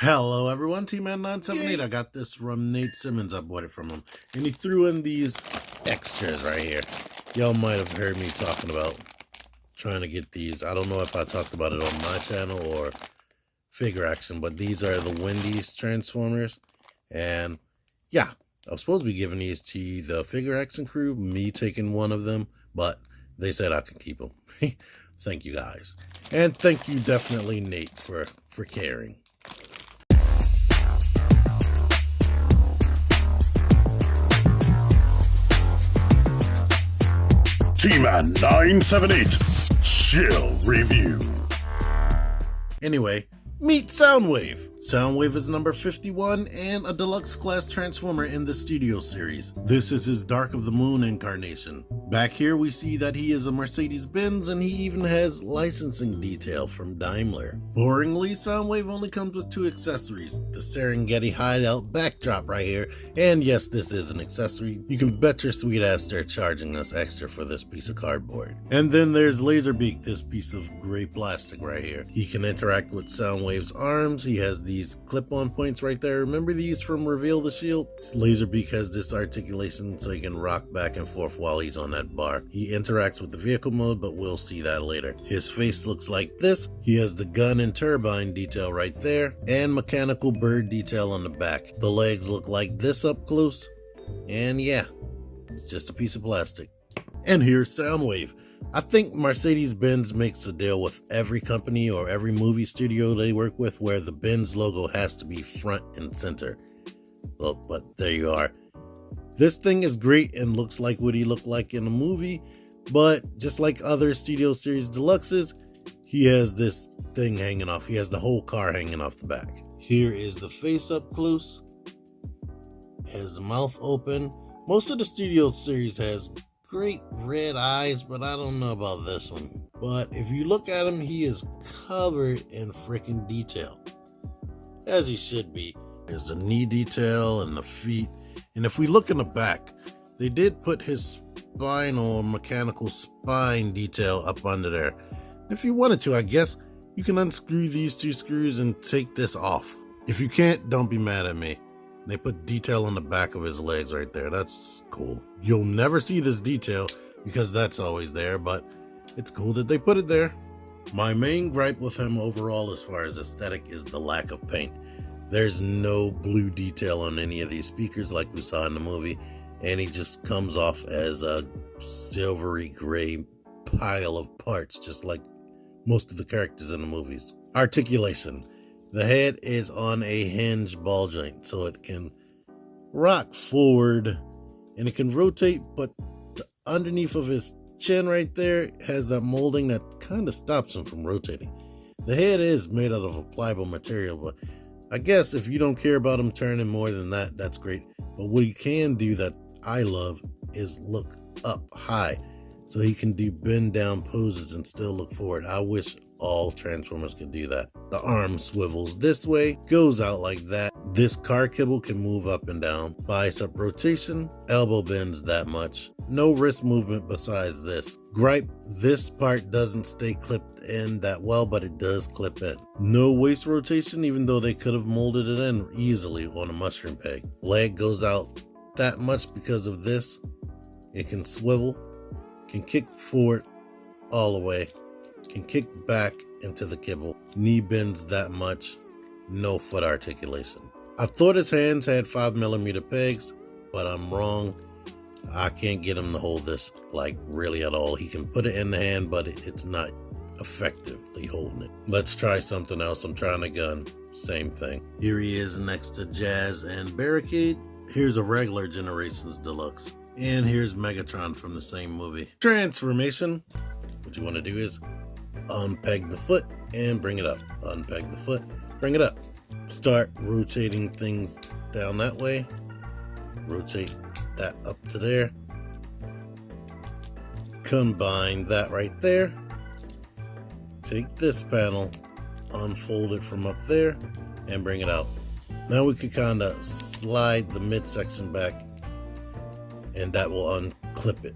Hello everyone, T-Man978. I got this from Nate Simmons. I bought it from him. And he threw in these extras right here. Y'all might have heard me talking about trying to get these. I don't know if I talked about it on my channel or Figure Action, but these are the Wendy's Transformers. And yeah, I was supposed to be giving these to the Figure Action crew, me taking one of them, but they said I could keep them. Thank you guys. And thank you definitely Nate for caring. T-Man 978 Chill Review. Anyway, meet Soundwave. Soundwave is number 51 and a deluxe class transformer in the Studio series. This is his Dark of the Moon incarnation. Back here we see that he is a Mercedes-Benz and he even has licensing detail from Daimler. Boringly, Soundwave only comes with 2 accessories. The Serengeti hideout backdrop right here, and yes, this is an accessory. You can bet your sweet ass they're charging us extra for this piece of cardboard. And then there's Laserbeak, this piece of gray plastic right here. He can interact with Soundwave's arms. He has these clip-on points right there. Remember these from Reveal the Shield? Laserbeak has this articulation so he can rock back and forth while he's on that bar. He interacts with the vehicle mode, but we'll see that later. His face looks like this. He has the gun and turbine detail right there, and mechanical bird detail on the back. The legs look like this up close, and yeah, it's just a piece of plastic. And here's Soundwave. I think Mercedes-Benz makes a deal with every company or every movie studio they work with where the Benz logo has to be front and center. Well, but there you are. This thing is great and looks like what he looked like in a movie, but just like other Studio Series Deluxes, he has this thing hanging off. He has the whole car hanging off the back. Here is the face up close. Has the mouth open. Most of the Studio Series has great red eyes, but I don't know about this one. But if you look at him, he is covered in freaking detail, as he should be. There's the knee detail and the feet. And if we look in the back, they did put his spinal mechanical spine detail up under there. If you wanted to, I guess you can unscrew these 2 screws and take this off. If you can't, don't be mad at me. They put detail on the back of his legs right there. That's cool. You'll never see this detail because that's always there, but it's cool that they put it there. My main gripe with him overall as far as aesthetic is the lack of paint. There's no blue detail on any of these speakers like we saw in the movie, and he just comes off as a silvery gray pile of parts, just like most of the characters in the movies. Articulation. The head is on a hinge ball joint, so it can rock forward and it can rotate, but the underneath of his chin right there has that molding that kind of stops him from rotating. The head is made out of a pliable material, but I guess if you don't care about him turning more than that, that's great. But what he can do that I love is look up high, so he can do bend down poses and still look forward. I wish all Transformers could do that. The arm swivels this way, goes out like that. This car kibble can move up and down. Bicep rotation, elbow bends that much. No wrist movement besides this. Gripe, this part doesn't stay clipped in that well, but it does clip in. No waist rotation, even though they could have molded it in easily on a mushroom peg. Leg goes out that much because of this. It can swivel, can kick forward all the way, can kick back into the kibble. Knee bends that much. No foot articulation. I thought his hands had 5mm pegs, but I'm wrong. I can't get him to hold this like really at all. He can put it in the hand, but it's not effectively holding it. Let's try something else. I'm trying a gun. Same thing. Here he is next to Jazz and Barricade. Here's a regular Generations Deluxe. And here's Megatron from the same movie. Transformation. What you want to do is unpeg the foot and bring it up. Unpeg the foot, bring it up. Start rotating things down that way. Rotate that up to there. Combine that right there. Take this panel, unfold it from up there, and bring it out. Now we can kind of slide the midsection back, and that will unclip it.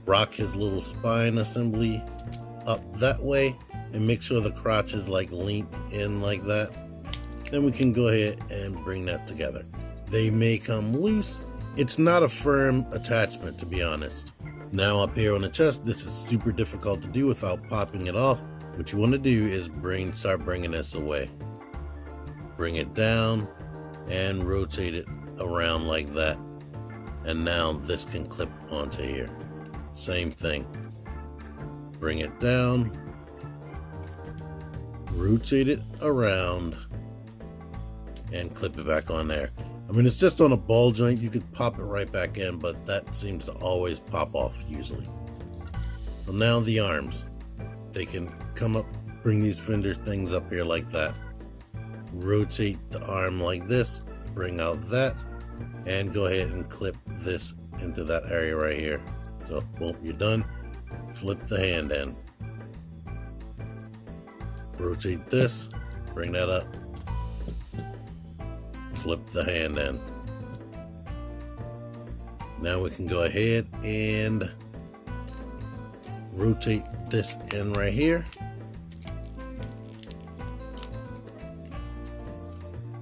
Rock his little spine assembly up that way and make sure the crotch is like linked in like that. then we can go ahead and bring that together. They may come loose. It's not a firm attachment, to be honest. Now up here on the chest, this is super difficult to do without popping it off. What you want to do is start bringing this away. Bring it down and rotate it around like that. And now this can clip onto here. Same thing. Bring it down, rotate it around, and clip it back on there. I mean, it's just on a ball joint. You could pop it right back in, but that seems to always pop off usually. So now the arms. They can come up, bring these fender things up here like that. Rotate the arm like this, bring out that, and go ahead and clip this into that area right here. So, boom, you're done. Flip the hand in. Rotate this, bring that up. Flip the hand in. Now we can go ahead and rotate this in right here.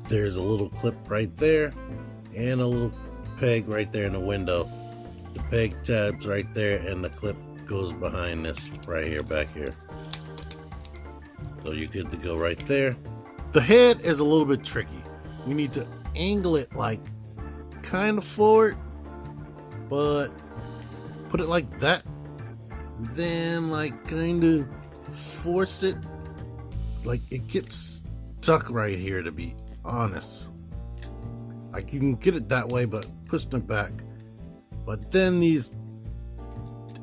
There's a little clip right there and a little peg right there in the window. The peg tabs right there and the clip goes behind this right here, back here. So you're good to go right there. The head is a little bit tricky. We need to angle it like kind of forward, but put it like that. Then like kind of force it. Like it gets stuck right here, to be honest. Like you can get it that way, but pushing it back. But then these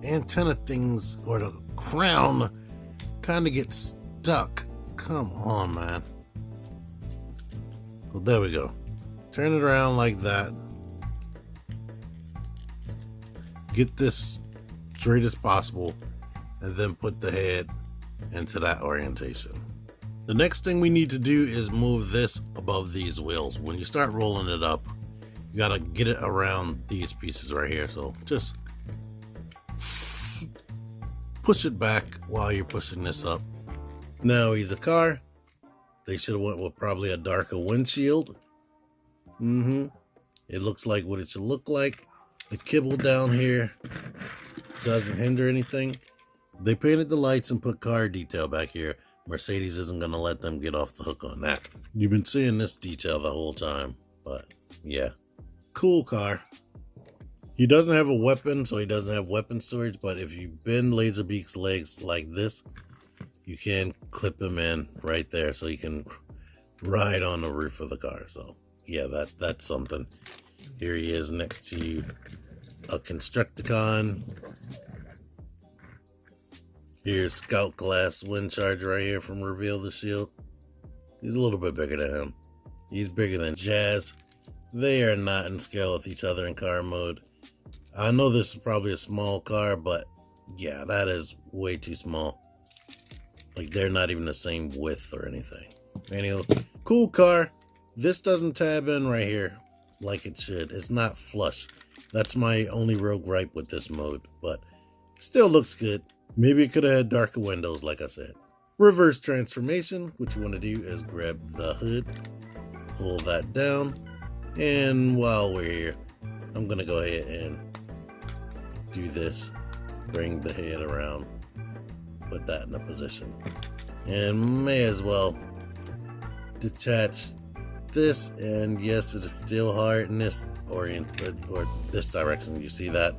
antenna things or the crown kind of get stuck. Come on, man. So there we go. Turn it around like that. Get this straight as possible, and then put the head into that orientation. The next thing we need to do is move this above these wheels. When you start rolling it up, you gotta get it around these pieces right here. So just push it back while you're pushing this up. Now he's a car. They should have went with probably a darker windshield. It looks like what it should look like. The kibble down here doesn't hinder anything. They painted the lights and put car detail back here. Mercedes isn't going to let them get off the hook on that. You've been seeing this detail the whole time, but yeah. Cool car. He doesn't have a weapon, so he doesn't have weapon storage, but if you bend Laserbeak's legs like this, you can clip him in right there so you can ride on the roof of the car. So yeah, that's something. Here he is next to a Constructicon. Here's Scout Glass Wind Charger right here from Reveal the Shield. He's a little bit bigger than him. He's bigger than Jazz. They are not in scale with each other in car mode. I know this is probably a small car, but yeah, that is way too small. Like they're not even the same width or anything. Anyway, cool car. This doesn't tab in right here like it should. It's not flush. That's my only real gripe with this mode, but it still looks good. Maybe it could have had darker windows, like I said. Reverse transformation. What you want to do is grab the hood, pull that down, and while we're here, I'm going to go ahead and do this. Bring the head around, put that in a position, and may as well detach this. And yes, it is still hard in this oriented or this direction. You see that?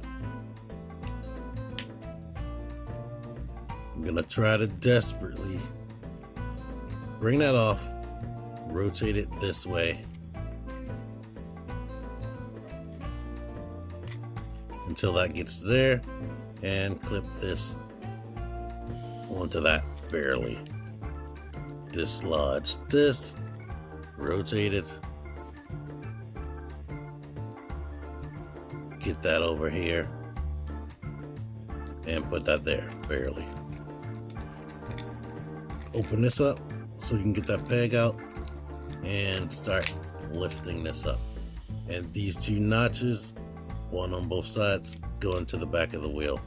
I'm gonna try to desperately bring that off, rotate it this way until that gets there, and clip this onto that barely. Dislodge this, rotate it, get that over here, and put that there barely. Open this up so you can get that peg out and start lifting this up. And these two notches, one on both sides, go into the back of the wheel.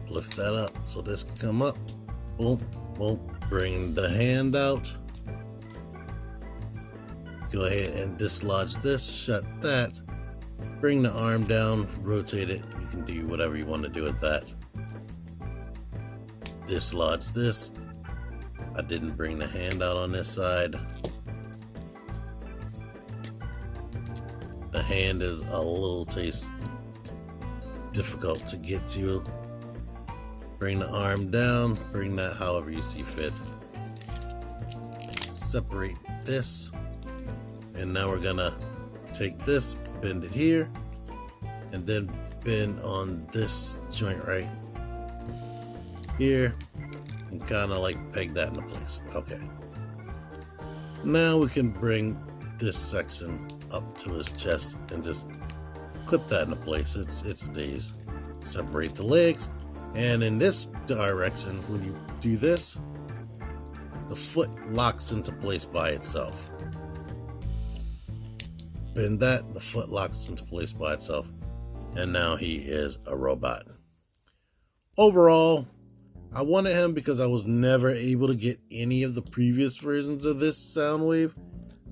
Lift that up so this can come up. Boom, boom. Bring the hand out. go ahead and dislodge this, shut that, bring the arm down, rotate it. You can do whatever you want to do with that. Dislodge this. I didn't bring the hand out on this side. The hand is a little difficult to get to. Bring the arm down, bring that however you see fit. Separate this, and now we're gonna take this, bend it here, and then bend on this joint right here, and kind of like peg that into place. Okay. Now we can bring this section up to his chest and just clip that into place. It stays. Separate the legs, and in this direction, when you do this, the foot locks into place by itself. Bend that, the foot locks into place by itself, and now he is a robot. Overall, I wanted him because I was never able to get any of the previous versions of this Soundwave.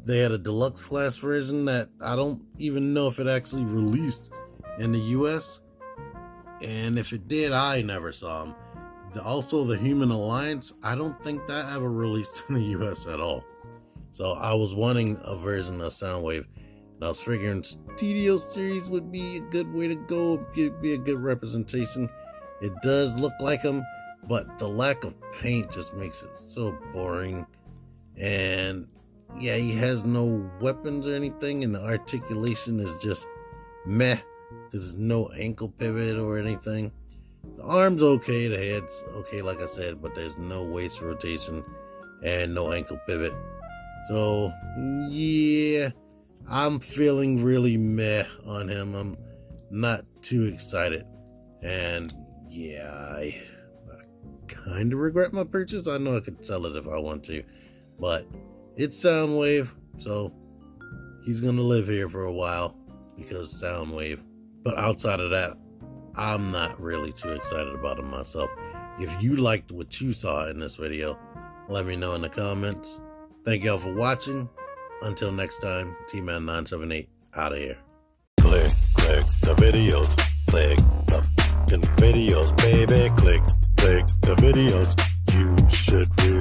They had a deluxe class version that I don't even know if it actually released in the US, and if it did, I never saw him. Also, the Human Alliance, I don't think that ever released in the US at all. So I was wanting a version of Soundwave, and I was figuring Studio Series would be a good way to go, be a good representation. It does look like him, but the lack of paint just makes it so boring. And yeah, he has no weapons or anything, and the articulation is just meh, because there's no ankle pivot or anything. The arm's okay, the head's okay, like I said, but there's no waist rotation and no ankle pivot. So yeah, I'm feeling really meh on him. I'm not too excited, and yeah, I kind of regret my purchase. I know I could sell it if I want to, but it's Soundwave, so he's gonna live here for a while because Soundwave. But outside of that, I'm not really too excited about him myself. If you liked what you saw in this video, let me know in the comments. Thank y'all for watching. Until next time, T-Man 978 out of here. Click the videos. Click the videos, baby. Click the videos. You should really